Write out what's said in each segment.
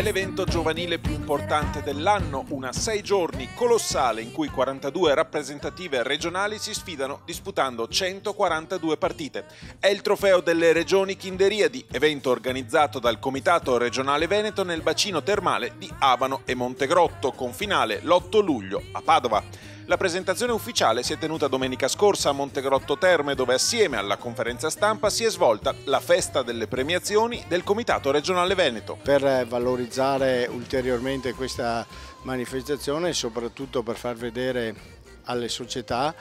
è l'evento giovanile più importante dell'anno, una 6 giorni colossale in cui 42 rappresentative regionali si sfidano disputando 142 partite. È il trofeo delle regioni Kinderiadi, evento organizzato dal Comitato Regionale Veneto nel bacino termale di Abano e Montegrotto, con finale l'8 luglio a Padova. La presentazione ufficiale si è tenuta domenica scorsa a Montegrotto Terme, dove assieme alla conferenza stampa si è svolta la festa delle premiazioni del Comitato Regionale Veneto. Per valorizzare ulteriormente questa manifestazione e soprattutto per far vedere alle società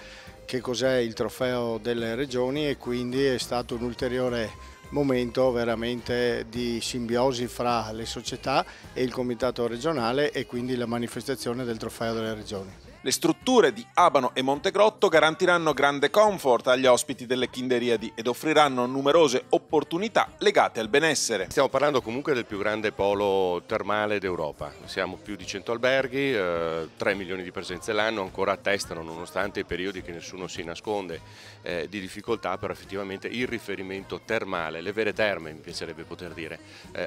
che cos'è il trofeo delle regioni, e quindi è stato un ulteriore momento veramente di simbiosi fra le società e il Comitato regionale, e quindi la manifestazione del trofeo delle regioni. Le strutture di Abano e Montegrotto garantiranno grande comfort agli ospiti delle Kinderiadi ed offriranno numerose opportunità legate al benessere. Stiamo parlando comunque del più grande polo termale d'Europa. Siamo più di 100 alberghi, 3 milioni di presenze l'anno, ancora attestano, nonostante i periodi che nessuno si nasconde, di difficoltà, però effettivamente il riferimento termale, le vere terme mi piacerebbe poter dire,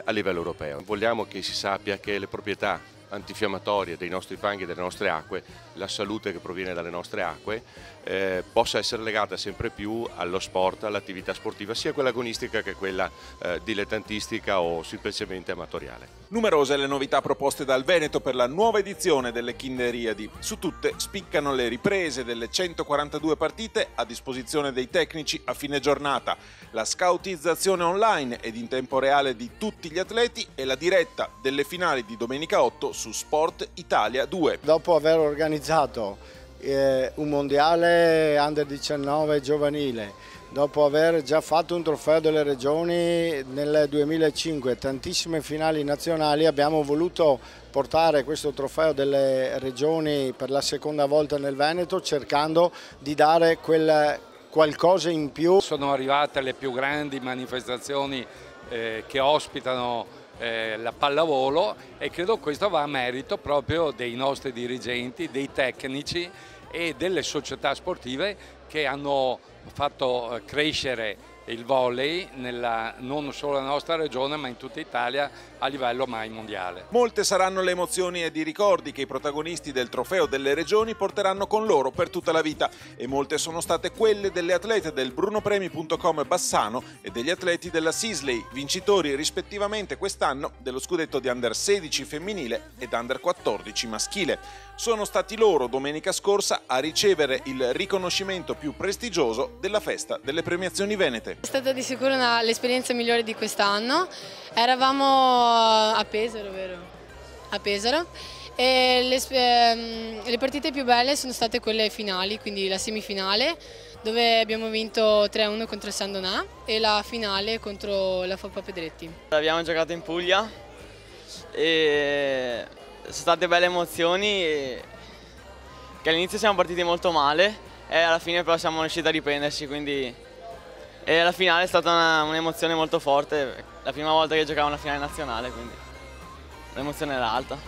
a livello europeo. Vogliamo che si sappia che le proprietà antinfiammatorie dei nostri fanghi e delle nostre acque, la salute che proviene dalle nostre acque, possa essere legata sempre più allo sport, all'attività sportiva, sia quella agonistica che quella dilettantistica o semplicemente amatoriale. Numerose le novità proposte dal Veneto per la nuova edizione delle Kinderiadi. Su tutte spiccano le riprese delle 142 partite a disposizione dei tecnici a fine giornata, la scoutizzazione online ed in tempo reale di tutti gli atleti e la diretta delle finali di domenica 8 su Sport Italia 2. Dopo aver organizzato un mondiale under 19 giovanile, dopo aver già fatto un trofeo delle regioni nel 2005, tantissime finali nazionali, abbiamo voluto portare questo trofeo delle regioni per la seconda volta nel Veneto, cercando di dare quel qualcosa in più. Sono arrivate le più grandi manifestazioni che ospitano la pallavolo, e credo questo va a merito proprio dei nostri dirigenti, dei tecnici e delle società sportive che hanno fatto crescere il volley non solo nella nostra regione ma in tutta Italia a livello mai mondiale. Molte saranno le emozioni ed i ricordi che i protagonisti del trofeo delle regioni porteranno con loro per tutta la vita, e molte sono state quelle delle atlete del brunopremi.com Bassano e degli atleti della Sisley, vincitori rispettivamente quest'anno dello scudetto di Under 16 femminile ed Under 14 maschile. Sono stati loro domenica scorsa a ricevere il riconoscimento più prestigioso della festa delle premiazioni venete. È stata di sicuro l'esperienza migliore di quest'anno. Eravamo a Pesaro, vero? A Pesaro. E le partite più belle sono state quelle finali, quindi la semifinale, dove abbiamo vinto 3-1 contro il San Donà, e la finale contro la Foppa Pedretti. Abbiamo giocato in Puglia e sono state belle emozioni, che all'inizio siamo partiti molto male e alla fine però siamo riusciti a riprenderci, quindi e la finale è stata un'emozione molto forte, la prima volta che giocavo una finale nazionale, quindi l'emozione era alta.